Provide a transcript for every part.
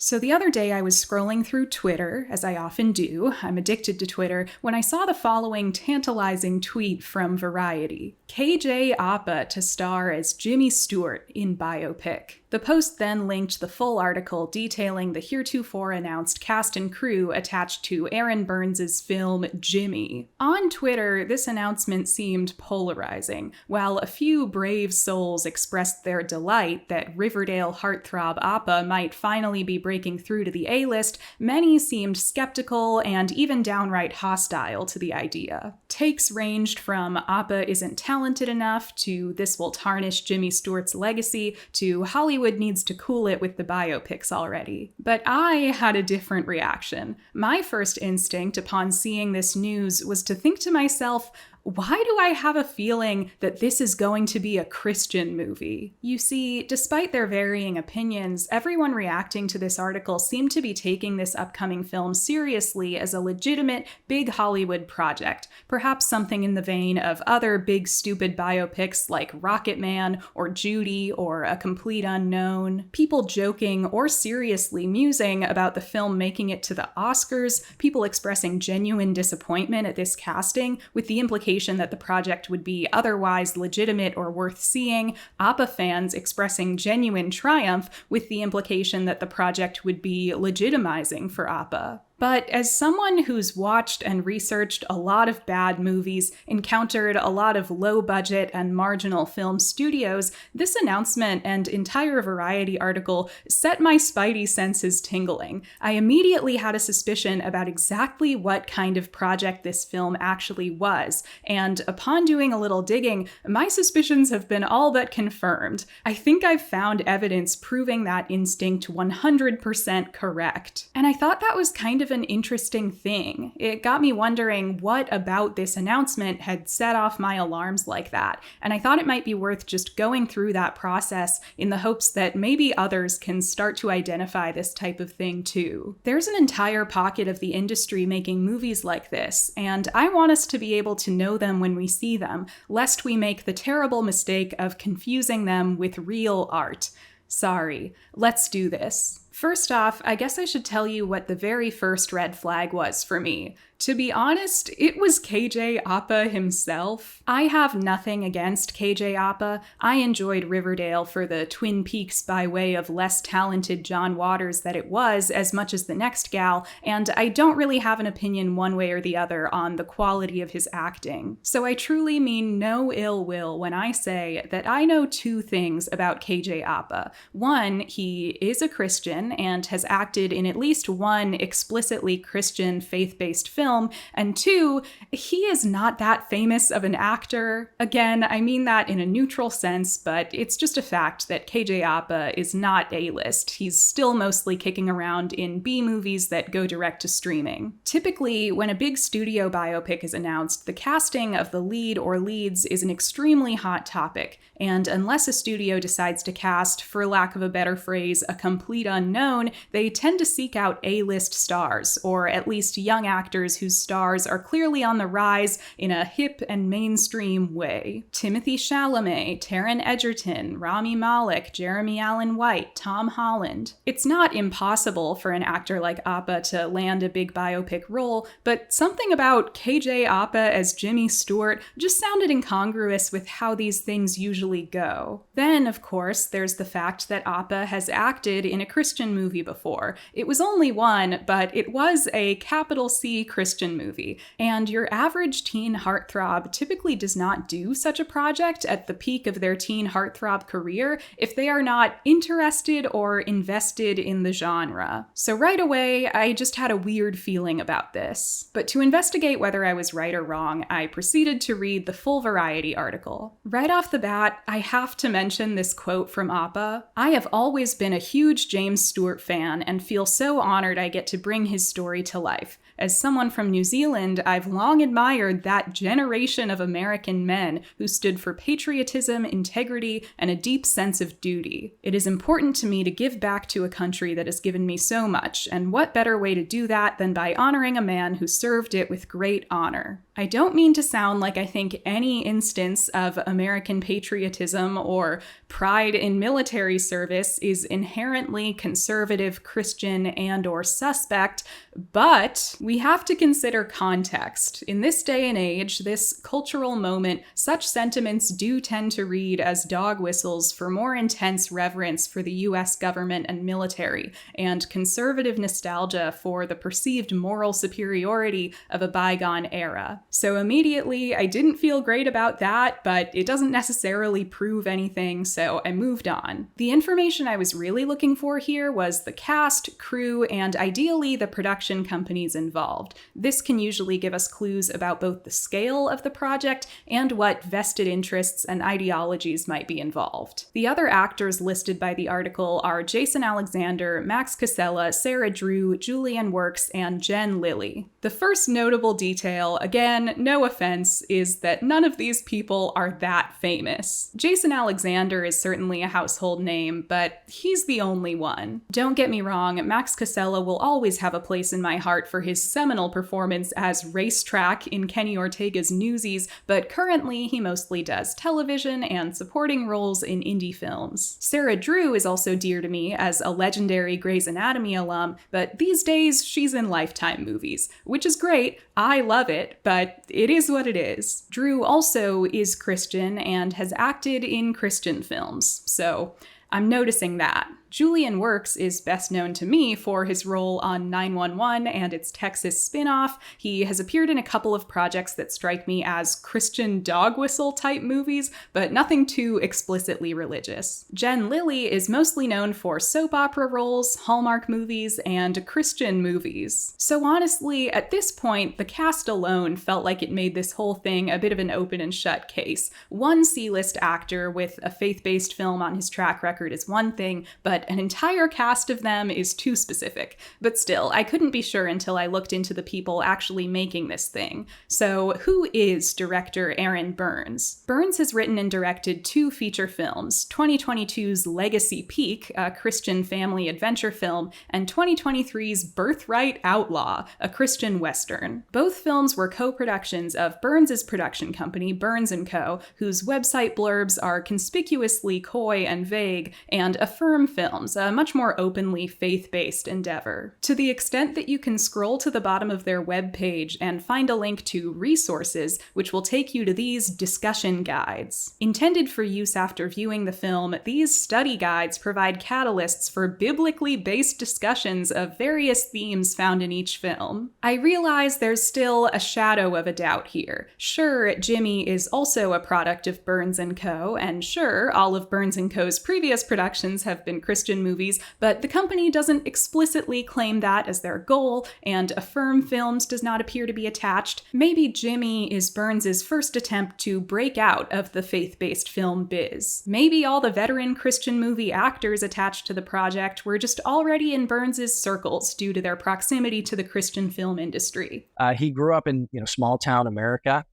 So the other day I was scrolling through Twitter, as I often do, I'm addicted to Twitter, when I saw the following tantalizing tweet from Variety. KJ Apa to star as Jimmy Stewart in biopic. The post then linked the full article detailing the heretofore announced cast and crew attached to Aaron Burns' film Jimmy. On Twitter, this announcement seemed polarizing. While a few brave souls expressed their delight that Riverdale heartthrob Apa might finally be breaking through to the A-list, many seemed skeptical and even downright hostile to the idea. Takes ranged from Apa isn't talented enough to this will tarnish Jimmy Stewart's legacy to Hollywood needs to cool it with the biopics already. But I had a different reaction. My first instinct upon seeing this news was to think to myself, why do I have a feeling that this is going to be a Christian movie? You see, despite their varying opinions, everyone reacting to this article seemed to be taking this upcoming film seriously as a legitimate, big Hollywood project, perhaps something in the vein of other big stupid biopics like Rocket Man or Judy or A Complete Unknown. People joking or seriously musing about the film making it to the Oscars, people expressing genuine disappointment at this casting, with the implication that the project would be otherwise legitimate or worth seeing, Apa fans expressing genuine triumph with the implication that the project would be legitimizing for Apa. But as someone who's watched and researched a lot of bad movies, encountered a lot of low-budget and marginal film studios, this announcement and entire Variety article set my spidey senses tingling. I immediately had a suspicion about exactly what kind of project this film actually was, and upon doing a little digging, my suspicions have been all but confirmed. I think I've found evidence proving that instinct 100% correct. And I thought that was kind of an interesting thing. It got me wondering what about this announcement had set off my alarms like that, and I thought it might be worth just going through that process in the hopes that maybe others can start to identify this type of thing too. There's an entire pocket of the industry making movies like this, and I want us to be able to know them when we see them, lest we make the terrible mistake of confusing them with real art. Sorry, let's do this. First off, I guess I should tell you what the very first red flag was for me. To be honest, it was KJ Apa himself. I have nothing against KJ Apa. I enjoyed Riverdale for the Twin Peaks by way of less talented John Waters that it was as much as the next gal, and I don't really have an opinion one way or the other on the quality of his acting. So I truly mean no ill will when I say that I know two things about KJ Apa. One, he is a Christian and has acted in at least one explicitly Christian faith-based film, and two, he is not that famous of an actor. Again, I mean that in a neutral sense, but it's just a fact that KJ Apa is not A-list. He's still mostly kicking around in B-movies that go direct to streaming. Typically, when a big studio biopic is announced, the casting of the lead or leads is an extremely hot topic, and unless a studio decides to cast, for lack of a better phrase, a complete unknown, they tend to seek out A-list stars, or at least young actors whose stars are clearly on the rise in a hip and mainstream way. Timothée Chalamet, Taron Egerton, Rami Malek, Jeremy Allen White, Tom Holland. It's not impossible for an actor like Apa to land a big biopic role, but something about KJ Apa as Jimmy Stewart just sounded incongruous with how these things usually go. Then, of course, there's the fact that Apa has acted in a Christian movie before. It was only one, but it was a capital C Christian movie, and your average teen heartthrob typically does not do such a project at the peak of their teen heartthrob career if they are not interested or invested in the genre. So right away, I just had a weird feeling about this. But to investigate whether I was right or wrong, I proceeded to read the full Variety article. Right off the bat, I have to mention this quote from Apa. "I have always been a huge James Stewart fan and feel so honored I get to bring his story to life. As someone from New Zealand, I've long admired that generation of American men who stood for patriotism, integrity, and a deep sense of duty. It is important to me to give back to a country that has given me so much, and what better way to do that than by honoring a man who served it with great honor." I don't mean to sound like I think any instance of American patriotism or pride in military service is inherently conservative, Christian, and/or suspect, but we have to consider context. In this day and age, this cultural moment, such sentiments do tend to read as dog whistles for more intense reverence for the US government and military, and conservative nostalgia for the perceived moral superiority of a bygone era. So immediately, I didn't feel great about that, but it doesn't necessarily prove anything, so I moved on. The information I was really looking for here was the cast, crew, and ideally the production companies involved. This can usually give us clues about both the scale of the project and what vested interests and ideologies might be involved. The other actors listed by the article are Jason Alexander, Max Casella, Sarah Drew, Julianne Works, and Jen Lilly. The first notable detail, again, no offense, is that none of these people are that famous. Jason Alexander is certainly a household name, but he's the only one. Don't get me wrong, Max Casella will always have a place in my heart for his seminal performance as Racetrack in Kenny Ortega's Newsies, but currently he mostly does television and supporting roles in indie films. Sarah Drew is also dear to me as a legendary Grey's Anatomy alum, but these days she's in Lifetime movies, which is great. I love it, but it is what it is. Drew also is Christian and has acted in Christian films, so I'm noticing that. Julianne Works is best known to me for his role on 911 and its Texas spin-off. He has appeared in a couple of projects that strike me as Christian dog whistle type movies, but nothing too explicitly religious. Jen Lilly is mostly known for soap opera roles, Hallmark movies, and Christian movies. So honestly, at this point, the cast alone felt like it made this whole thing a bit of an open and shut case. One C-list actor with a faith-based film on his track record is one thing, but an entire cast of them is too specific. But still, I couldn't be sure until I looked into the people actually making this thing. So who is director Aaron Burns? Burns has written and directed 2 feature films, 2022's Legacy Peak, a Christian family adventure film, and 2023's Birthright Outlaw, a Christian western. Both films were co-productions of Burns' production company, Burns & Co., whose website blurbs are conspicuously coy and vague, and Affirm Films, a much more openly faith-based endeavor. To the extent that you can scroll to the bottom of their webpage and find a link to resources, which will take you to these discussion guides. Intended for use after viewing the film, these study guides provide catalysts for biblically based discussions of various themes found in each film. I realize there's still a shadow of a doubt here. Sure, Jimmy is also a product of Burns & Co., and sure, all of Burns & Co.'s previous productions have been Christian movies, but the company doesn't explicitly claim that as their goal, and Affirm Films does not appear to be attached. Maybe Jimmy is Burns' first attempt to break out of the faith-based film biz. Maybe all the veteran Christian movie actors attached to the project were just already in Burns' circles due to their proximity to the Christian film industry. He grew up in small town America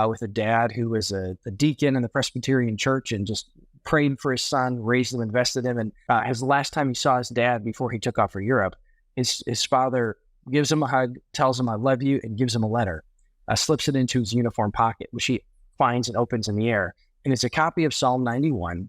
with a dad who was a deacon in the Presbyterian church and just prayed for his son, raised him, invested him. And the last time he saw his dad before he took off for Europe, his father gives him a hug, tells him, "I love you," and gives him a letter, slips it into his uniform pocket, which he finds and opens in the air. And it's a copy of Psalm 91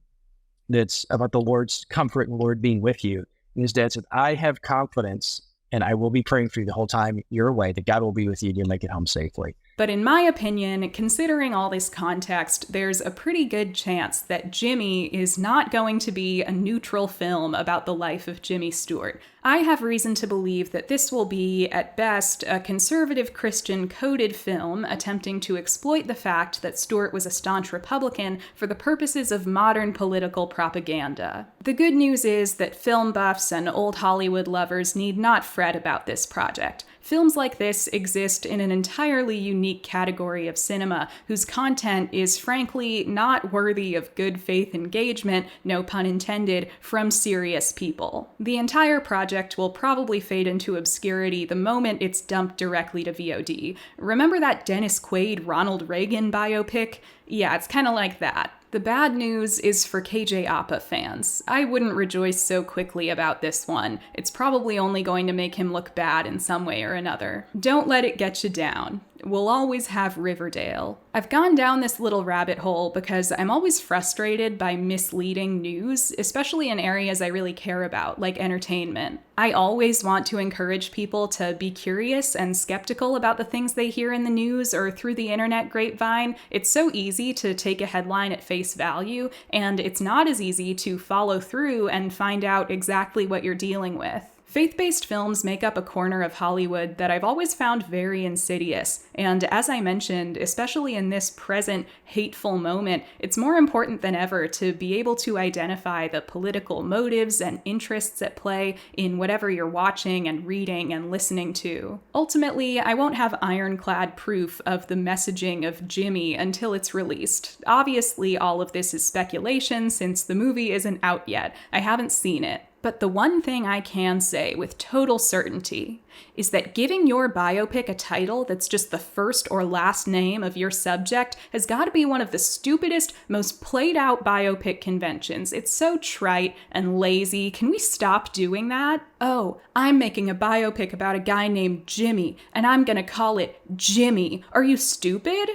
that's about the Lord's comfort and Lord being with you. And his dad said, "I have confidence and I will be praying for you the whole time you're away, that God will be with you and you'll make it home safely." But in my opinion, considering all this context, there's a pretty good chance that Jimmy is not going to be a neutral film about the life of Jimmy Stewart. I have reason to believe that this will be, at best, a conservative Christian coded film attempting to exploit the fact that Stewart was a staunch Republican for the purposes of modern political propaganda. The good news is that film buffs and old Hollywood lovers need not fret about this project. Films like this exist in an entirely unique category of cinema whose content is frankly not worthy of good faith engagement, no pun intended, from serious people. The entire project will probably fade into obscurity the moment it's dumped directly to VOD. Remember that Dennis Quaid Ronald Reagan biopic? Yeah, it's kind of like that. The bad news is for KJ Apa fans. I wouldn't rejoice so quickly about this one. It's probably only going to make him look bad in some way or another. Don't let it get you down. We'll always have Riverdale. I've gone down this little rabbit hole because I'm always frustrated by misleading news, especially in areas I really care about, like entertainment. I always want to encourage people to be curious and skeptical about the things they hear in the news or through the internet grapevine. It's so easy to take a headline at face value, and it's not as easy to follow through and find out exactly what you're dealing with. Faith-based films make up a corner of Hollywood that I've always found very insidious, and as I mentioned, especially in this present hateful moment, it's more important than ever to be able to identify the political motives and interests at play in whatever you're watching and reading and listening to. Ultimately, I won't have ironclad proof of the messaging of Jimmy until it's released. Obviously, all of this is speculation since the movie isn't out yet. I haven't seen it. But the one thing I can say with total certainty is that giving your biopic a title that's just the first or last name of your subject has got to be one of the stupidest, most played out biopic conventions. It's so trite and lazy. Can we stop doing that? Oh, I'm making a biopic about a guy named Jimmy, and I'm gonna call it Jimmy. Are you stupid?